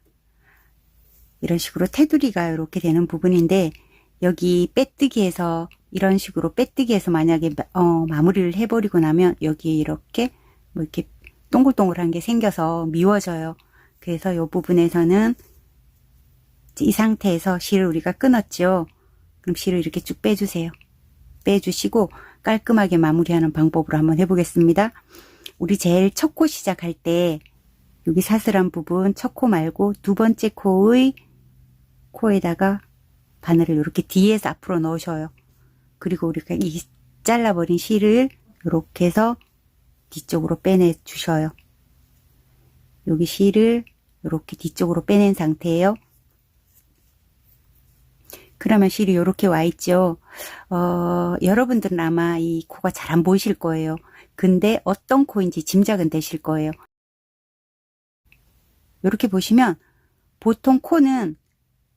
이런 식으로 테두리가 이렇게 되는 부분인데 여기 빼뜨기해서 이런 식으로 빼뜨기해서 만약에 마무리를 해버리고 나면 여기에 이렇게 뭐 이렇게 동글동글한 게 생겨서 미워져요. 그래서 이 부분에서는 이 상태에서 실을 우리가 끊었죠. 그럼 실을 이렇게 쭉 빼주세요. 빼주시고 깔끔하게 마무리하는 방법으로 한번 해보겠습니다. 우리 제일 첫 코 시작할 때 여기 사슬한 부분 첫 코 말고 두 번째 코에다가 바늘을 이렇게 뒤에서 앞으로 넣으셔요. 그리고 우리가 이 잘라버린 실을 이렇게 해서 뒤쪽으로 빼내 주셔요. 여기 실을 이렇게 뒤쪽으로 빼낸 상태예요. 그러면 실이 이렇게 와 있죠. 여러분들은 아마 이 코가 잘 안 보이실 거예요. 근데 어떤 코인지 짐작은 되실 거예요. 이렇게 보시면 보통 코는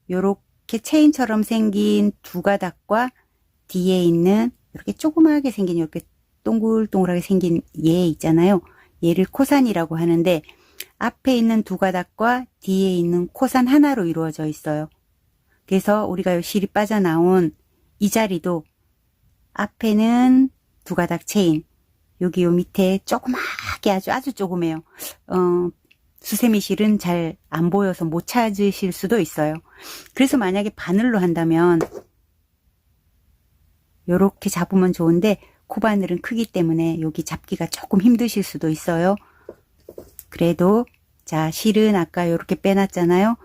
이렇게 체인처럼 생긴 두 가닥과 뒤에 있는 이렇게 조그맣게 생긴 이렇게 동글동글하게 생긴 얘 있잖아요. 얘를 코산이라고 하는데 앞에 있는 두 가닥과 뒤에 있는 코산 하나로 이루어져 있어요. 그래서 우리가 요 실이 빠져나온 이 자리도 앞에는 두 가닥 체인, 여기 요 밑에 조그맣게 아주 조그매요. 수세미 실은 잘 안 보여서 못 찾으실 수도 있어요. 그래서 만약에 바늘로 한다면 요렇게 잡으면 좋은데 코바늘은 크기 때문에 여기 잡기가 조금 힘드실 수도 있어요. 그래도 자, 실은 아까 요렇게 빼놨잖아요.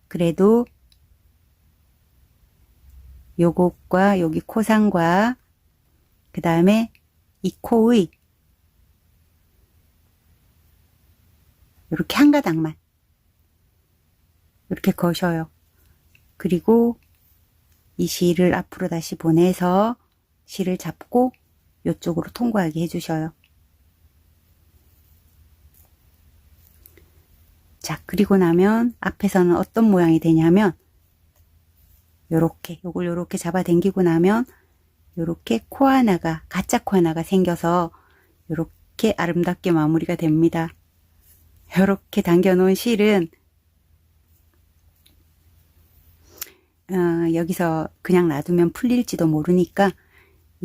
그래도 요것과 여기 코상과 그 다음에 이 코의 이렇게 한 가닥만 이렇게 거셔요. 그리고 이 실을 앞으로 다시 보내서 실을 잡고 이쪽으로 통과하게 해주셔요. 자, 그리고 나면 앞에서는 어떤 모양이 되냐면 요렇게 요걸 요렇게 잡아 당기고 나면 요렇게 코 하나가 가짜 코 하나가 생겨서 요렇게 아름답게 마무리가 됩니다. 요렇게 당겨 놓은 실은 여기서 그냥 놔두면 풀릴지도 모르니까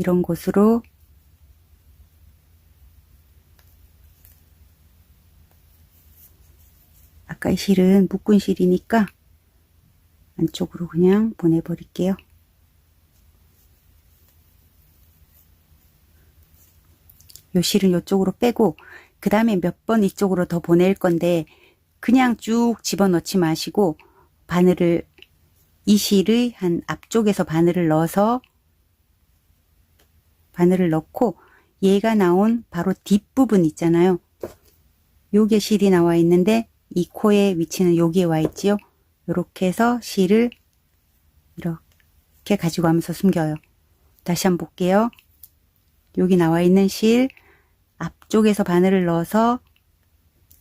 이런 곳으로 아까 이 실은 묶은 실이니까 안쪽으로 그냥 보내버릴게요. 요 실은 이쪽으로 빼고 그 다음에 몇 번 이쪽으로 더 보낼 건데 그냥 쭉 집어넣지 마시고 바늘을 이 실의 한 앞쪽에서 바늘을 넣어서 바늘을 넣고 얘가 나온 바로 뒷부분 있잖아요. 요게 실이 나와 있는데 이 코의 위치는 여기에 와 있지요. 이렇게 해서 실을 이렇게 가지고 가면서 숨겨요. 다시 한번 볼게요. 여기 나와 있는 실 앞쪽에서 바늘을 넣어서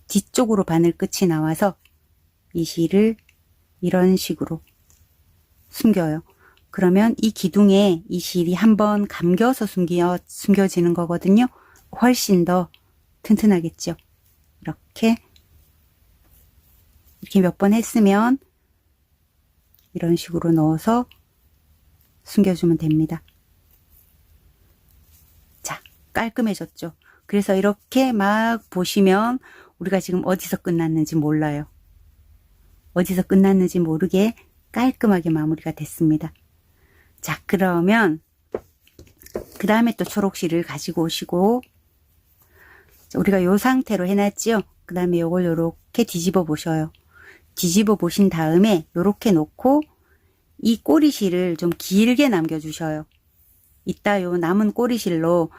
뒤쪽으로 바늘 끝이 나와서 이 실을 이런 식으로 숨겨요. 그러면 이 기둥에 이 실이 한번 감겨서 숨겨지는 거거든요. 훨씬 더 튼튼하겠죠. 이렇게 몇 번 했으면 이런 식으로 넣어서 숨겨주면 됩니다. 자, 깔끔해졌죠. 그래서 이렇게 막 보시면 우리가 지금 어디서 끝났는지 몰라요. 어디서 끝났는지 모르게 깔끔하게 마무리가 됐습니다. 자, 그러면 그 다음에 또 초록실을 가지고 오시고 우리가 요 상태로 해놨지요. 그 다음에 요걸 요렇게 뒤집어 보셔요. 뒤집어 보신 다음에 요렇게 놓고 이 꼬리실을 좀 길게 남겨주셔요. 이따 요 남은 꼬리실로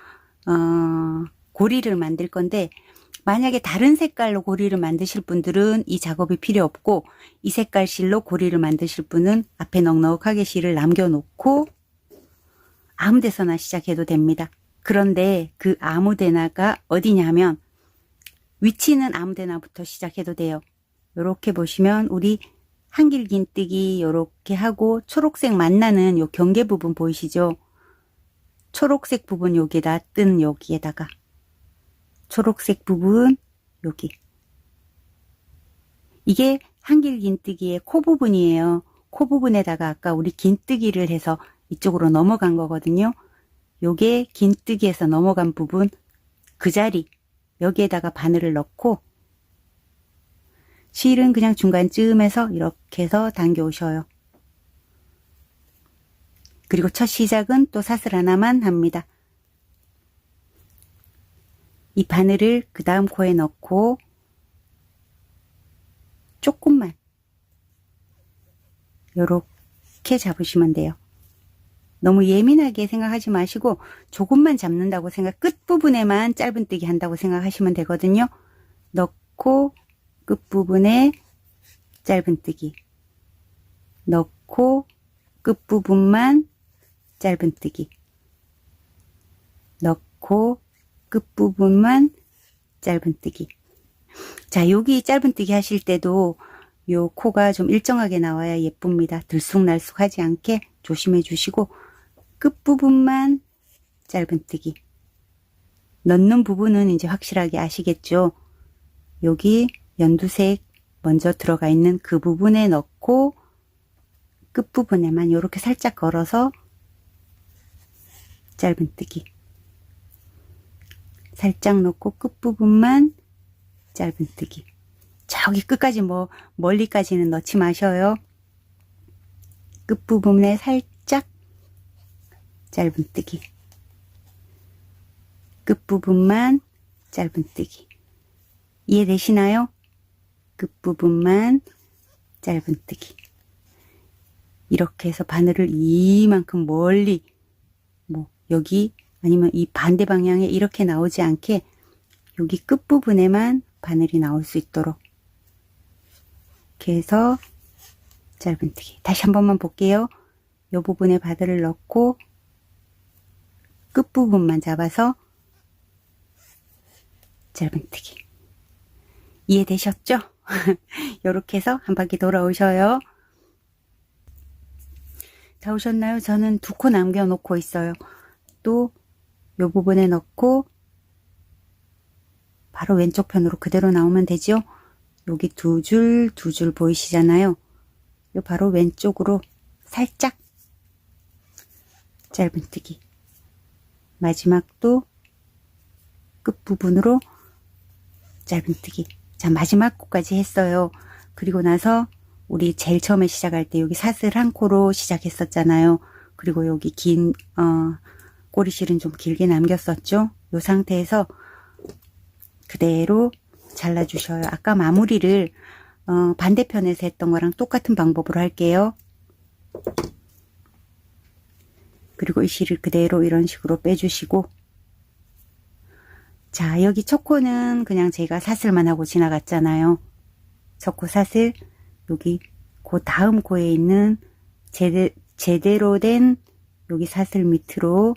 고리를 만들 건데 만약에 다른 색깔로 고리를 만드실 분들은 이 작업이 필요 없고 이 색깔 실로 고리를 만드실 분은 앞에 넉넉하게 실을 남겨놓고 아무 데서나 시작해도 됩니다. 그런데 그 아무 데나가 어디냐면 위치는 아무 데나부터 시작해도 돼요. 요렇게 보시면 우리 한길긴뜨기 요렇게 하고 초록색 만나는 요 경계 부분 보이시죠? 초록색 부분 여기에다 뜬 여기에다가 초록색 부분 여기 이게 한길긴뜨기의 코 부분이에요. 코 부분에다가 아까 우리 긴뜨기를 해서 이쪽으로 넘어간 거거든요. 요게 긴뜨기에서 넘어간 부분 그 자리 여기에다가 바늘을 넣고 실은 그냥 중간쯤에서 이렇게 해서 당겨 오셔요. 그리고 첫 시작은 또 사슬 하나만 합니다. 이 바늘을 그 다음 코에 넣고 조금만 요렇게 잡으시면 돼요. 너무 예민하게 생각하지 마시고 조금만 잡는다고 끝부분에만 짧은뜨기 한다고 생각하시면 되거든요. 넣고 끝부분에 짧은뜨기 넣고 끝부분만 짧은뜨기 넣고 끝부분만 짧은뜨기. 자, 여기 짧은뜨기 하실 때도 요 코가 좀 일정하게 나와야 예쁩니다. 들쑥날쑥하지 않게 조심해 주시고 끝부분만 짧은뜨기. 넣는 부분은 이제 확실하게 아시겠죠? 여기 연두색 먼저 들어가 있는 그 부분에 넣고 끝부분에만 이렇게 살짝 걸어서 짧은뜨기. 살짝 넣고 끝부분만 짧은뜨기. 저기 끝까지 멀리까지는 넣지 마셔요. 끝부분에 살짝 짧은뜨기. 끝부분만 짧은뜨기. 이해되시나요? 끝부분만 짧은뜨기. 이렇게 해서 바늘을 이만큼 멀리 여기 아니면 이 반대 방향에 이렇게 나오지 않게 여기 끝부분에만 바늘이 나올 수 있도록 이렇게 해서 짧은뜨기. 다시 한 번만 볼게요. 이 부분에 바늘을 넣고 끝부분만 잡아서 짧은뜨기. 이해되셨죠? 이렇게 해서 한 바퀴 돌아오셔요. 다 오셨나요? 저는 2코 남겨놓고 있어요. 또 이 부분에 넣고 바로 왼쪽 편으로 그대로 나오면 되죠. 여기 두 줄 보이시잖아요. 요 바로 왼쪽으로 살짝 짧은뜨기. 마지막도 끝부분으로 짧은뜨기. 자, 마지막 코까지 했어요. 그리고 나서 우리 제일 처음에 시작할 때 여기 사슬 한 코로 시작했었잖아요. 그리고 여기 긴 꼬리실은 좀 길게 남겼었죠. 이 상태에서 그대로 잘라주셔요. 아까 마무리를 반대편에서 했던 거랑 똑같은 방법으로 할게요. 그리고 이 실을 그대로 이런 식으로 빼주시고, 자, 여기 첫 코는 그냥 제가 사슬만 하고 지나갔잖아요. 첫 코 사슬, 여기 그 다음 코에 있는 제대로 된 여기 사슬 밑으로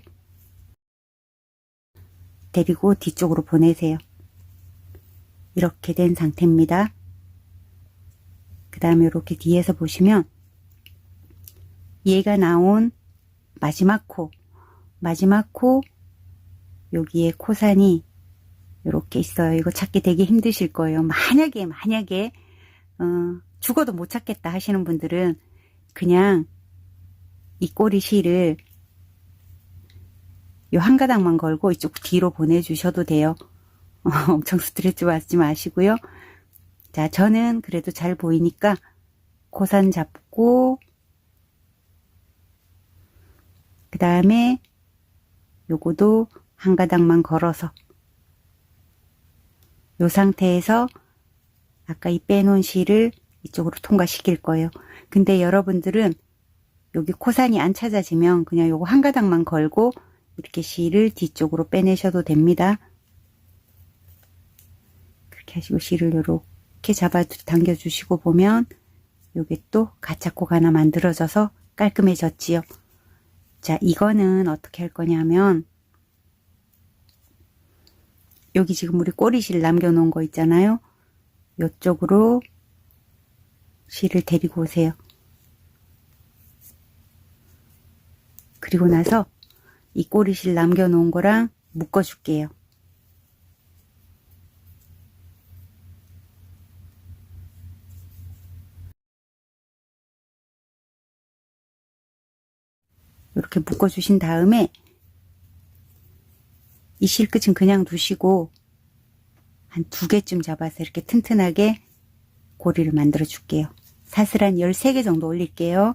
데리고 뒤쪽으로 보내세요. 이렇게 된 상태입니다. 그 다음에 이렇게 뒤에서 보시면 얘가 나온 마지막 코 여기에 코산이 이렇게 있어요. 이거 찾기 되게 힘드실 거예요. 만약에 죽어도 못 찾겠다 하시는 분들은 그냥 이 꼬리 실을 요 한 가닥만 걸고 이쪽 뒤로 보내주셔도 돼요. 엄청 스트레스 받지 마시고요. 자, 저는 그래도 잘 보이니까 코산 잡고, 그 다음에 요거도 한 가닥만 걸어서 요 상태에서 아까 이 빼놓은 실을 이쪽으로 통과시킬 거예요. 근데 여러분들은 여기 코산이 안 찾아지면 그냥 요거 한 가닥만 걸고 이렇게 실을 뒤쪽으로 빼내셔도 됩니다. 그렇게 하시고 실을 요렇게 잡아 당겨주시고 보면 요게 또 가짜코가 하나 만들어져서 깔끔해졌지요. 자, 이거는 어떻게 할 거냐면 여기 지금 우리 꼬리실 남겨놓은 거 있잖아요. 요쪽으로 실을 데리고 오세요. 그리고 나서 이 꼬리실 남겨놓은 거랑 묶어줄게요. 이렇게 묶어주신 다음에 이 실끝은 그냥 두시고 한 2개쯤 잡아서 이렇게 튼튼하게 고리를 만들어 줄게요. 사슬 한 13개 정도 올릴게요.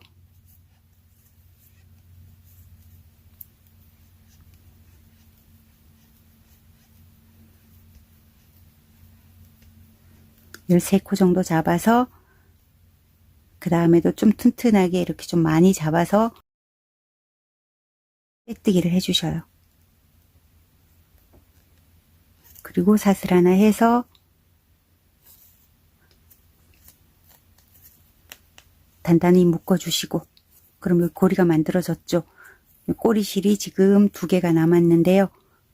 열세 코 정도 잡아서 그 다음에도 좀 튼튼하게 이렇게 좀 많이 잡아서 빼뜨기를 해주셔요. 그리고 사슬 하나 해서 단단히 묶어주시고, 그럼 여기 고리가 만들어졌죠. 꼬리실이 지금 2개가 남았는데요.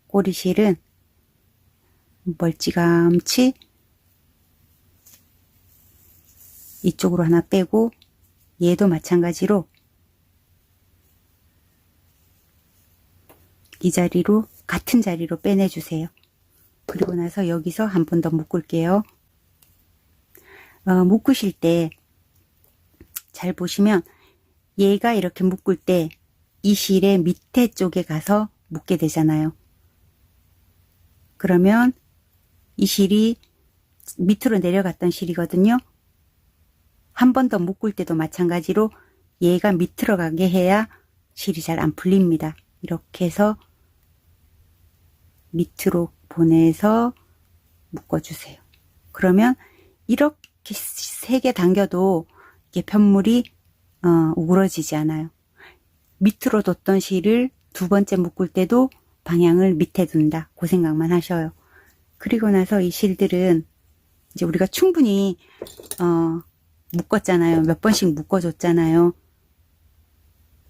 꼬리실은 멀찌감치 이쪽으로 하나 빼고 얘도 마찬가지로 이 자리로 같은 자리로 빼내주세요. 그리고 나서 여기서 한 번 더 묶을게요. 묶으실 때 잘 보시면 얘가 이렇게 묶을 때 이 실의 밑에 쪽에 가서 묶게 되잖아요. 그러면 이 실이 밑으로 내려갔던 실이거든요. 한 번 더 묶을 때도 마찬가지로 얘가 밑으로 가게 해야 실이 잘 안 풀립니다. 이렇게 해서 밑으로 보내서 묶어주세요. 그러면 이렇게 3개 당겨도 이게 편물이 우그러지지 않아요. 밑으로 뒀던 실을 2번째 묶을 때도 방향을 밑에 둔다. 그 생각만 하셔요. 그리고 나서 이 실들은 이제 우리가 충분히 묶었잖아요. 몇 번씩 묶어줬잖아요.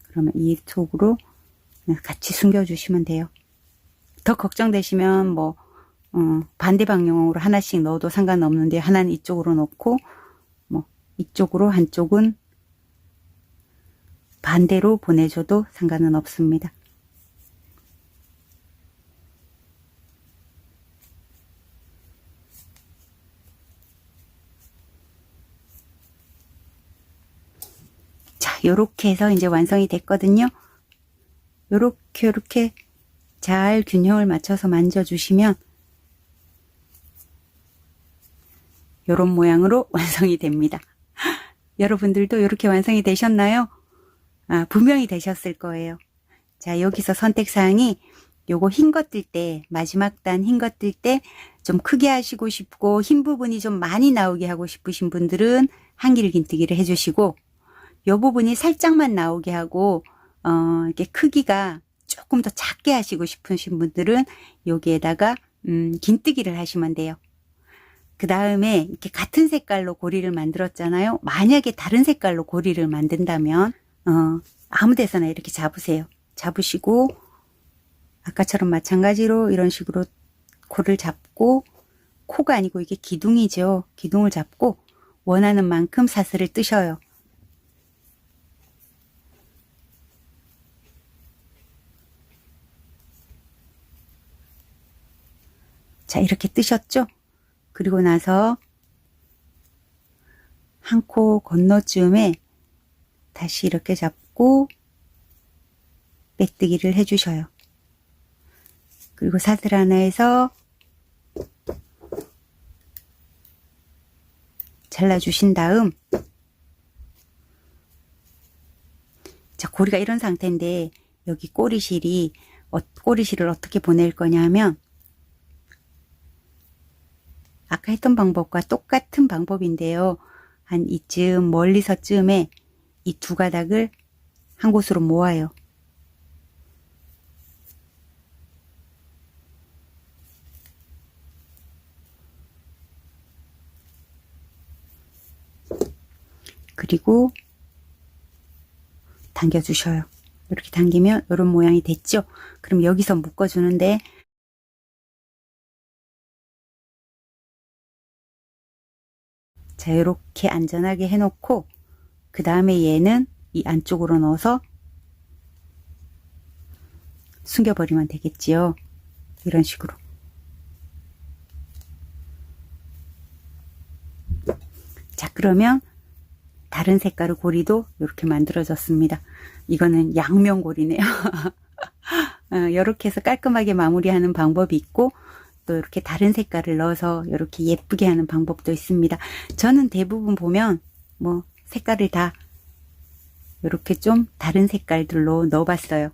그러면 이 속으로 같이 숨겨주시면 돼요. 더 걱정되시면 뭐 반대 방향으로 하나씩 넣어도 상관없는데 하나는 이쪽으로 넣고 뭐 이쪽으로 한쪽은 반대로 보내줘도 상관은 없습니다. 자, 요렇게 해서 이제 완성이 됐거든요. 요렇게 잘 균형을 맞춰서 만져주시면 이런 모양으로 완성이 됩니다. 여러분들도 이렇게 완성이 되셨나요? 분명히 되셨을 거예요. 자, 여기서 선택사항이 요거 흰 거 뜰 때, 마지막 단 흰 거 뜰 때 좀 크게 하시고 싶고 흰 부분이 좀 많이 나오게 하고 싶으신 분들은 한길 긴뜨기를 해주시고, 요 부분이 살짝만 나오게 하고 이렇게 크기가 조금 더 작게 하시고 싶으신 분들은 여기에다가 긴뜨기를 하시면 돼요. 그 다음에 이렇게 같은 색깔로 고리를 만들었잖아요. 만약에 다른 색깔로 고리를 만든다면 아무 데서나 이렇게 잡으세요. 잡으시고 아까처럼 마찬가지로 이런 식으로 코를 잡고, 코가 아니고 이게 기둥이죠. 기둥을 잡고 원하는 만큼 사슬을 뜨셔요. 자, 이렇게 뜨셨죠? 그리고 나서 한 코 건너쯤에 다시 이렇게 잡고 빼뜨기를 해주셔요. 그리고 사슬 하나에서 잘라주신 다음, 자, 고리가 이런 상태인데 여기 꼬리실을 어떻게 보낼 거냐면, 아까 했던 방법과 똑같은 방법인데요. 한 이쯤 멀리서쯤에 이 두 가닥을 한 곳으로 모아요. 그리고 당겨주셔요. 이렇게 당기면 이런 모양이 됐죠? 그럼 여기서 묶어주는데, 자, 이렇게 안전하게 해놓고 그 다음에 얘는 이 안쪽으로 넣어서 숨겨버리면 되겠지요. 이런 식으로. 자, 그러면 다른 색깔의 고리도 이렇게 만들어졌습니다. 이거는 양면고리네요. 이렇게 해서 깔끔하게 마무리하는 방법이 있고, 또 이렇게 다른 색깔을 넣어서 이렇게 예쁘게 하는 방법도 있습니다. 저는 대부분 보면 뭐 색깔을 다 이렇게 좀 다른 색깔들로 넣어봤어요.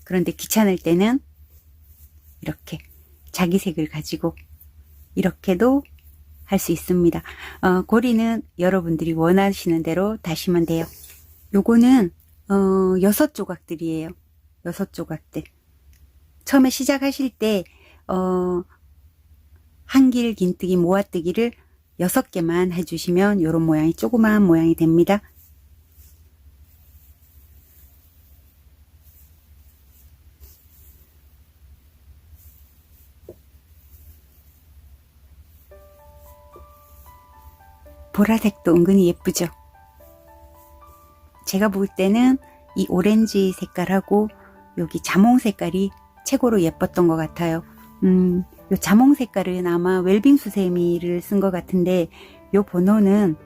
그런데 귀찮을 때는 이렇게 자기 색을 가지고 이렇게도 할 수 있습니다. 고리는 여러분들이 원하시는 대로 다시면 돼요. 요거는 6조각들이에요. 6조각들. 처음에 시작하실 때 한길 긴뜨기 모아뜨기를 6개만 해주시면 이런 모양이 조그마한 모양이 됩니다. 보라색도 은근히 예쁘죠? 제가 볼 때는 이 오렌지 색깔하고 여기 자몽 색깔이 최고로 예뻤던 것 같아요. 요 자몽 색깔은 아마 웰빙수세미를 쓴 것 같은데, 요 번호는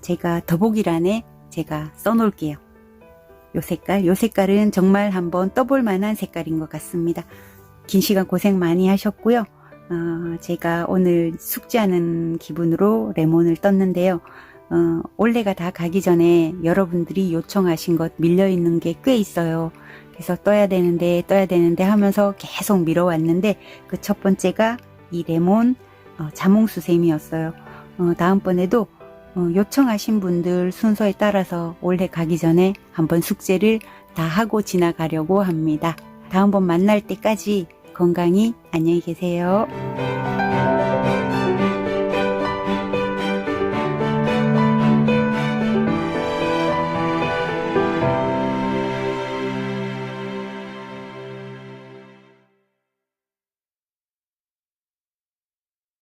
제가 더보기란에 제가 써놓을게요. 요 색깔은 정말 한번 떠볼 만한 색깔인 것 같습니다. 긴 시간 고생 많이 하셨고요. 제가 오늘 숙제하는 기분으로 레몬을 떴는데요. 올해가 다 가기 전에 여러분들이 요청하신 것 밀려있는 게 꽤 있어요. 그래서 떠야 되는데 하면서 계속 미뤄왔는데, 그 첫 번째가 이 레몬 자몽수세미였어요. 다음번에도 요청하신 분들 순서에 따라서 올해 가기 전에 한번 숙제를 다 하고 지나가려고 합니다. 다음번 만날 때까지 건강히 안녕히 계세요.